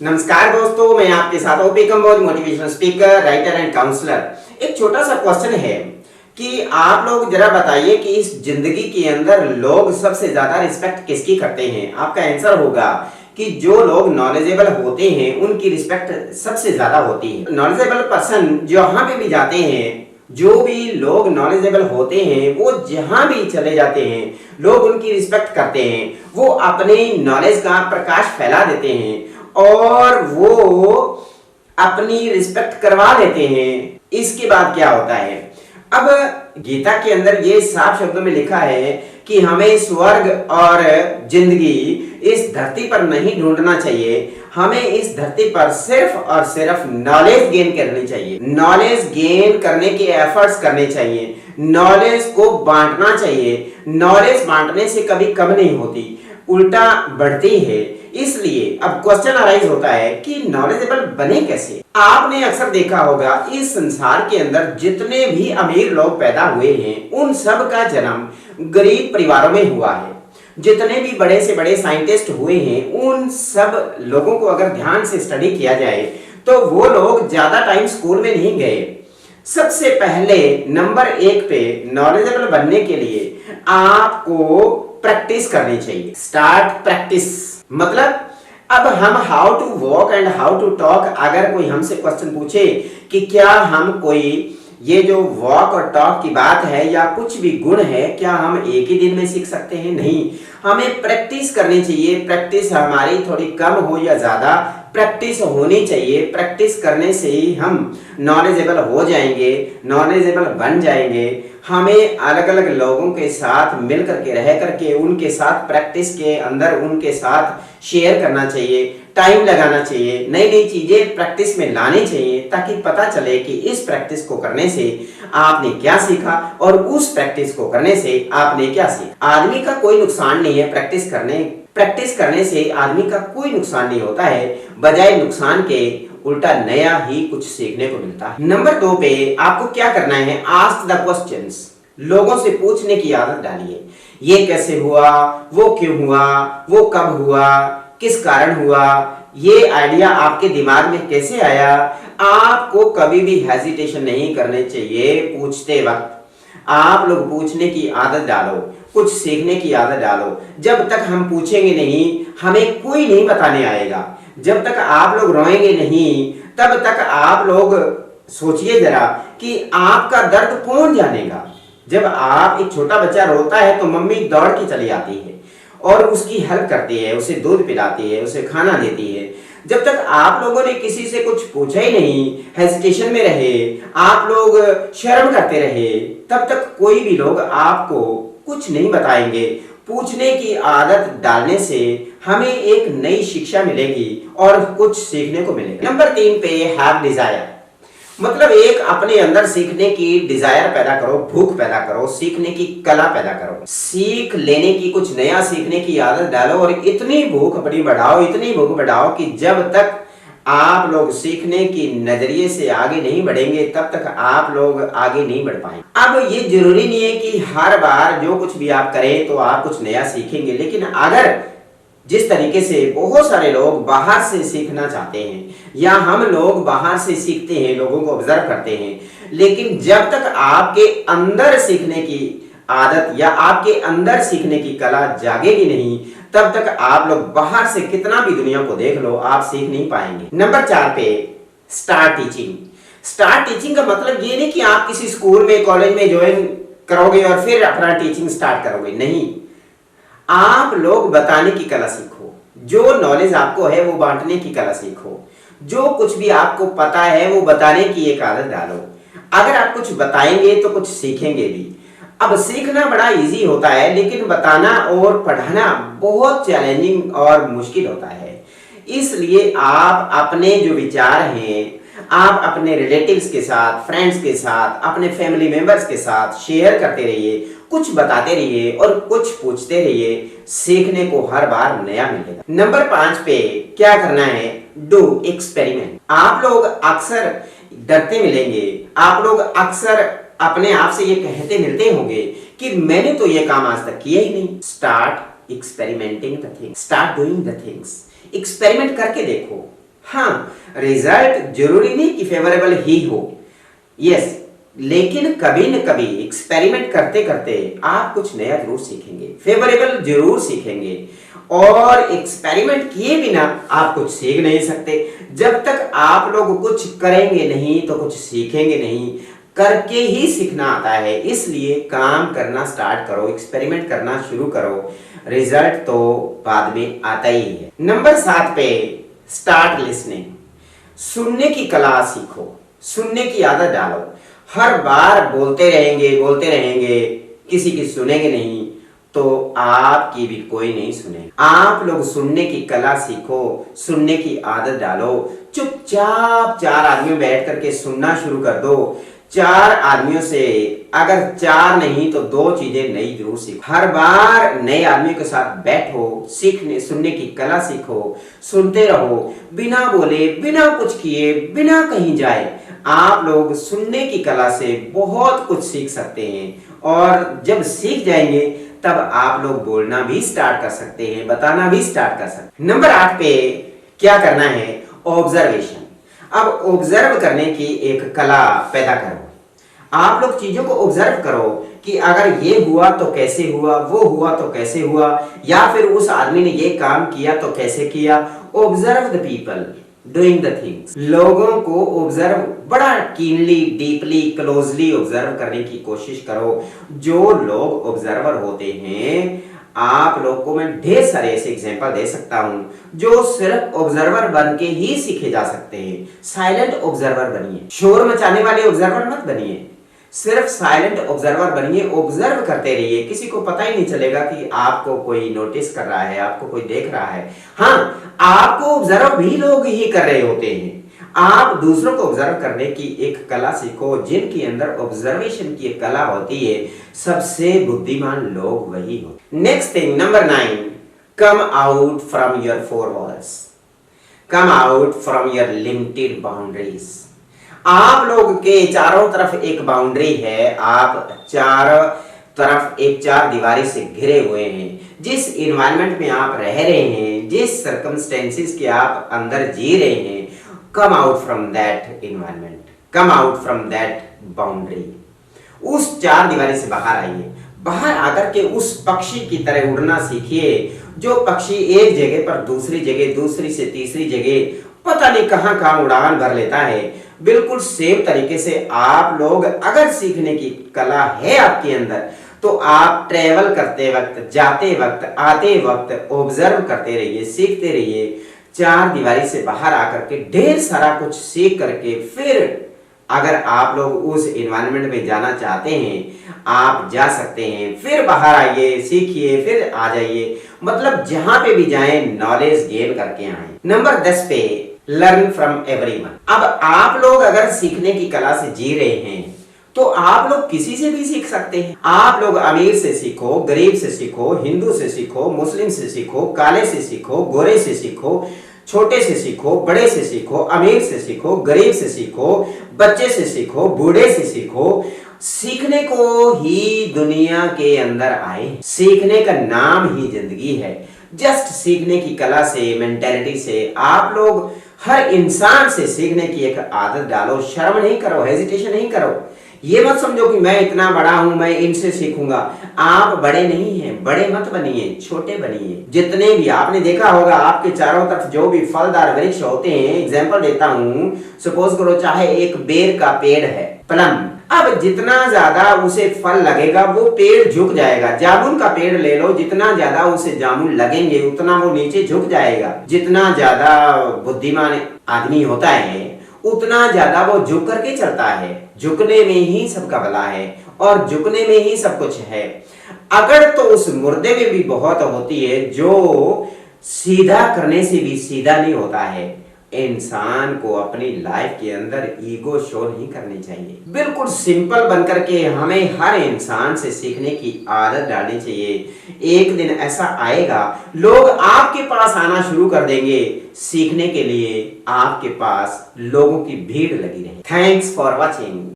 नमस्कार दोस्तों, मैं आपके साथ OP Kamboj motivational speaker, writer and counsellor. एक छोटा सा क्वेश्चन है कि आप लोग जरा बताइए कि इस जिंदगी के अंदर लोग सबसे ज्यादा रिस्पेक्ट किसकी करते हैं। आपका आंसर होगा कि जो लोग नॉलेजेबल होते हैं उनकी रिस्पेक्ट सबसे ज्यादा होती है। नॉलेजेबल पर्सन जहां पे भी जाते हैं, जो भी लोग नॉलेजेबल होते हैं वो जहां भी चले जाते हैं लोग उनकी रिस्पेक्ट करते हैं। वो अपने नॉलेज का प्रकाश फैला देते हैं और वो अपनी रिस्पेक्ट करवा लेते हैं। इसके बाद क्या होता है, अब गीता के अंदर ये साफ शब्दों में लिखा है कि हमें स्वर्ग और जिंदगी इस धरती पर नहीं ढूंढना चाहिए, हमें इस धरती पर सिर्फ और सिर्फ नॉलेज गेन करनी चाहिए। नॉलेज गेन करने के एफर्ट्स करने चाहिए, नॉलेज को बांटना चाहिए। नॉलेज बांटने से कभी कम नहीं होती, उल्टा बढ़ती है। इसलिए अब क्वेश्चन अराइज होता है कि नॉलेजेबल बने कैसे। आपने अक्सर देखा होगा इस संसार के अंदर जितने भी अमीर लोग पैदा हुए हैं उन सब का जन्म गरीब परिवारों में हुआ है। जितने भी बड़े से बड़े साइंटिस्ट हुए हैं उन सब लोगों को अगर ध्यान से स्टडी किया जाए तो वो लोग ज्यादा टाइम स्कूल में नहीं गए। सबसे पहले नंबर 1 पे नॉलेजेबल बनने के लिए आपको प्रैक्टिस करनी चाहिए। स्टार्ट प्रैक्टिस मतलब अब हम how to walk and how to talk, अगर कोई हमसे क्वेश्चन पूछे कि क्या हम कोई ये जो वॉक और टॉक की बात है या कुछ भी गुण है क्या हम एक ही दिन में सीख सकते हैं? नहीं, हमें प्रैक्टिस करनी चाहिए। प्रैक्टिस हमारी थोड़ी कम हो या ज्यादा, प्रैक्टिस होनी चाहिए। प्रैक्टिस करने से ही हम नॉलेजेबल हो जाएंगे, नॉलेजेबल बन जाएंगे। हमें अलग अलग लोगों के साथ मिल करके रह करके उनके साथ प्रैक्टिस के अंदर उनके साथ शेयर करना चाहिए, टाइम लगाना चाहिए, नई नई चीजें प्रैक्टिस में लानी चाहिए ताकि पता चले कि इस प्रैक्टिस को करने से आपने क्या सीखा और उस प्रैक्टिस को करने से आपने क्या सीखा। आदमी का कोई नुकसान नहीं है प्रैक्टिस करने से आदमी का कोई नुकसान नहीं होता है, बजाय नुकसान के उल्टा नया ही कुछ सीखने को मिलता है। नंबर 2 पे आपको क्या करना है, आस्क द क्वेश्चंस। लोगों से पूछने की आदत डालिए। ये कैसे हुआ, वो क्यों हुआ, वो कब हुआ, किस कारण हुआ, ये आइडिया आपके दिमाग में कैसे आया। आपको कभी भी हेजिटेशन नहीं करने चाहिए पूछते वक्त। आप लोग पूछने की आदत डालो, कुछ सीखने की आदत डालो। जब तक हम पूछेंगे नहीं हमें कोई नहीं बताने आएगा। जब तक आप लोग रोएंगे नहीं तब तक आप लोग सोचिए जरा कि आपका दर्द कौन जानेगा। जब आप एक छोटा बच्चा रोता है तो मम्मी दौड़ के चली आती है और उसकी हेल्प करती है, उसे दूध पिलाती है, उसे खाना देती है। जब तक आप लोगों ने किसी से कुछ पूछा ही नहीं, हेजिटेशन में रहे, आप लोग शर्म करते रहे, तब तक कोई भी लोग आपको कुछ नहीं बताएंगे। पूछने की आदत डालने से हमें एक नई शिक्षा मिलेगी और कुछ सीखने को मिलेगा। नंबर 3 पे हैव डिजायर, मतलब एक अपने अंदर सीखने की डिजायर पैदा करो, भूख पैदा करो, सीखने की कला पैदा करो। सीख लेने की, कुछ नया सीखने की आदत डालो और इतनी भूख अपनी बढ़ाओ, इतनी भूख बढ़ाओ कि जब तक आप लोग सीखने की नजरिए से आगे नहीं बढ़ेंगे तब तक आप लोग आगे नहीं बढ़ पाएंगे। अब ये जरूरी नहीं है कि हर बार जो कुछ भी आप करें तो आप कुछ नया सीखेंगे, लेकिन अगर जिस तरीके से बहुत सारे लोग बाहर से सीखना चाहते हैं या हम लोग बाहर से सीखते हैं, लोगों को ऑब्जर्व करते हैं, लेकिन जब तक आपके अंदर सीखने की आदत या आपके अंदर सीखने की कला जागेगी नहीं तब तक आप लोग बाहर से कितना भी दुनिया को देख लो आप सीख नहीं पाएंगे। नंबर 4 पे स्टार्ट टीचिंग। स्टार्ट टीचिंग का मतलब ये नहीं कि आप किसी स्कूल में कॉलेज में ज्वाइन करोगे और फिर अपना टीचिंग स्टार्ट करोगे, नहीं। आप लोग बताने की कला सीखो, जो नॉलेज आपको है वो बांटने की कला सीखो, जो कुछ भी आपको पता है वो बताने की एक आदत डालो। अगर आप कुछ बताएंगे तो कुछ सीखेंगे भी। अब सीखना बड़ा इजी होता है लेकिन बताना और पढ़ाना बहुत चैलेंजिंग और मुश्किल होता है। इसलिए आप अपने जो विचार हैं आप अपने रिलेटिव्स के साथ, फ्रेंड्स के साथ, अपने फैमिली मेंबर्स के साथ शेयर करते रहिए, कुछ बताते रहिए और कुछ पूछते रहिए। सीखने को हर बार नया मिलेगा। नंबर 5 पे क्या करना है, डू एक्सपेरिमेंट। आप लोग अक्सर डरते मिलेंगे, आप लोग अक्सर अपने आप से ये कहते मिलते होंगे कि मैंने तो ये काम आज तक किया ही नहीं। Start experimenting the things, start doing the things. Experiment करके देखो, हाँ, रिजल्ट जरूरी नहीं कि फेवरेबल ही हो। यस, लेकिन कभी न कभी एक्सपेरिमेंट करते करते आप कुछ नया जरूर सीखेंगे, फेवरेबल जरूर सीखेंगे। और एक्सपेरिमेंट किए बिना आप कुछ सीख नहीं सकते। जब तक आप लोग कुछ करेंगे नहीं तो कुछ सीखेंगे नहीं। करके ही सीखना आता है, इसलिए काम करना स्टार्ट करो, एक्सपेरिमेंट करना शुरू करो। रिजल्ट तो बाद में आता ही है। नंबर 7 पे स्टार्ट लिसनिंग। सुनने की कला सीखो, सुनने की आदत डालो। हर बार बोलते रहेंगे, किसी की सुनेंगे नहीं तो आपकी भी कोई नहीं सुनेगा। आप लोग सुनने की कला सीखो, सुनने की आदत डालो। चुपचाप 4 आदमी बैठ करके सुनना शुरू कर दो। 4 आदमियों से अगर 4 नहीं तो 2 चीजें नई जरूर सीखो। हर बार नए आदमी के साथ बैठो, सीखने सुनने की कला सीखो, सुनते रहो, बिना बोले, बिना कुछ किए, बिना कहीं जाए। आप लोग सुनने की कला से बहुत कुछ सीख सकते हैं और जब सीख जाएंगे तब आप लोग बोलना भी स्टार्ट कर सकते हैं, बताना भी स्टार्ट कर सकते हैं। नंबर 8 पे क्या करना है? ऑब्जर्वेशन। अब ऑब्जर्व करने की एक कला पैदा करो। आप लोग चीजों को ऑब्जर्व करो कि अगर ये हुआ तो कैसे हुआ, वो हुआ तो कैसे हुआ, या फिर उस आदमी ने ये काम किया तो कैसे किया। Observe the people doing the things. लोगों को ऑब्जर्व बड़ा कीनली, डीपली, क्लोजली ऑब्जर्व करने की कोशिश करो। जो लोग ऑब्जर्वर होते हैं, आप लोग को मैं ढेर सारे ऐसे एग्जांपल दे सकता हूं जो सिर्फ ऑब्जर्वर बन के ही सीखे जा सकते हैं। साइलेंट ऑब्जर्वर बनिए, शोर मचाने वाले ऑब्जर्वर मत बनिए, सिर्फ साइलेंट ऑब्जर्वर बनिए। ऑब्जर्व करते रहिए, किसी को पता ही नहीं चलेगा कि आपको कोई नोटिस कर रहा है, आपको कोई देख रहा है। हाँ, आपको ऑब्जर्व भी लोग ही कर रहे होते हैं। आप दूसरों को ऑब्जर्व करने की एक कला सीखो। जिनके अंदर ऑब्जर्वेशन की एक कला होती है, सबसे बुद्धिमान लोग वही होते। Next thing, number 9, come out from your 4 walls. Come out from your limited boundaries. आप लोग के चारों तरफ एक बाउंड्री है, आप चारों तरफ एक 4 दीवारी से घिरे हुए हैं। जिस इन्वायरमेंट में आप रह रहे हैं, जिस सर्कमस्टेंसेस के आप अंदर जी रहे हैं, come out from that environment, come out from that boundary. उस 4 दीवारी से बाहर आइए। बाहर आकर के उस पक्षी की तरह उड़ना सीखिए, जो पक्षी एक जगह पर दूसरी जगह, दूसरी से तीसरी जगह पता नहीं कहां कहां उड़ान भर लेता है। बिल्कुल सेम तरीके से आप लोग अगर सीखने की कला है आपके अंदर, तो आप ट्रेवल करते वक्त, जाते वक्त, आते वक्त ऑब्जर्व करते रहिए, सीखते रहिए। 4 दीवारी से बाहर आकर के ढेर सारा कुछ सीख करके फिर अगर आप लोग उस एनवायरनमेंट में जाना चाहते हैं, आप जा सकते हैं। फिर बाहर आइए, सीखिए, फिर आ जाइए। मतलब जहां पे भी जाएं, नॉलेज गेन करके आए। नंबर 10 पे लर्न फ्रॉम एवरीवन। अब आप लोग अगर सीखने की कला से जी रहे हैं तो आप लोग किसी से भी सीख सकते हैं। आप लोग अमीर से सीखो, गरीब से सीखो, हिंदू से सीखो, मुस्लिम से सीखो, काले से सीखो, गोरे से सीखो, छोटे से सीखो, बड़े से सीखो, अमीर से सीखो, गरीब से सीखो, बच्चे से सीखो, बूढ़े से सीखो। सीखने को ही दुनिया के अंदर आए। सीखने का नाम ही जिंदगी है। जस्ट सीखने की कला से, मेंटेलिटी से आप लोग हर इंसान से सीखने की एक आदत डालो। शर्म नहीं करो, हेजिटेशन नहीं करो। ये मत समझो कि मैं इतना बड़ा हूं, मैं इनसे सीखूंगा। आप बड़े नहीं हैं, बड़े मत बनिए, छोटे बनिए। जितने भी आपने देखा होगा आपके चारों तरफ जो भी फलदार वृक्ष होते हैं, एग्जांपल देता हूं, सपोज करो चाहे एक बेर का पेड़ है, प्लम। अब जितना ज्यादा उसे फल लगेगा वो पेड़ झुक जाएगा। जामुन का पेड़ ले लो, जितना ज्यादा उसे जामुन लगेंगे उतना वो नीचे झुक जाएगा। जितना ज्यादा बुद्धिमान आदमी होता है उतना ज्यादा वो झुक करके चलता है। झुकने में ही सबका भला है और झुकने में ही सब कुछ है। अगर तो उस मुर्दे में भी बहुत होती है जो सीधा करने से भी सीधा नहीं होता है। इंसान को अपनी लाइफ के अंदर ईगो शो नहीं करनी चाहिए। बिल्कुल सिंपल बनकर के हमें हर इंसान से सीखने की आदत डालनी चाहिए। एक दिन ऐसा आएगा लोग आपके पास आना शुरू कर देंगे सीखने के लिए। आपके पास लोगों की भीड़ लगी रहेगी। Thanks for watching.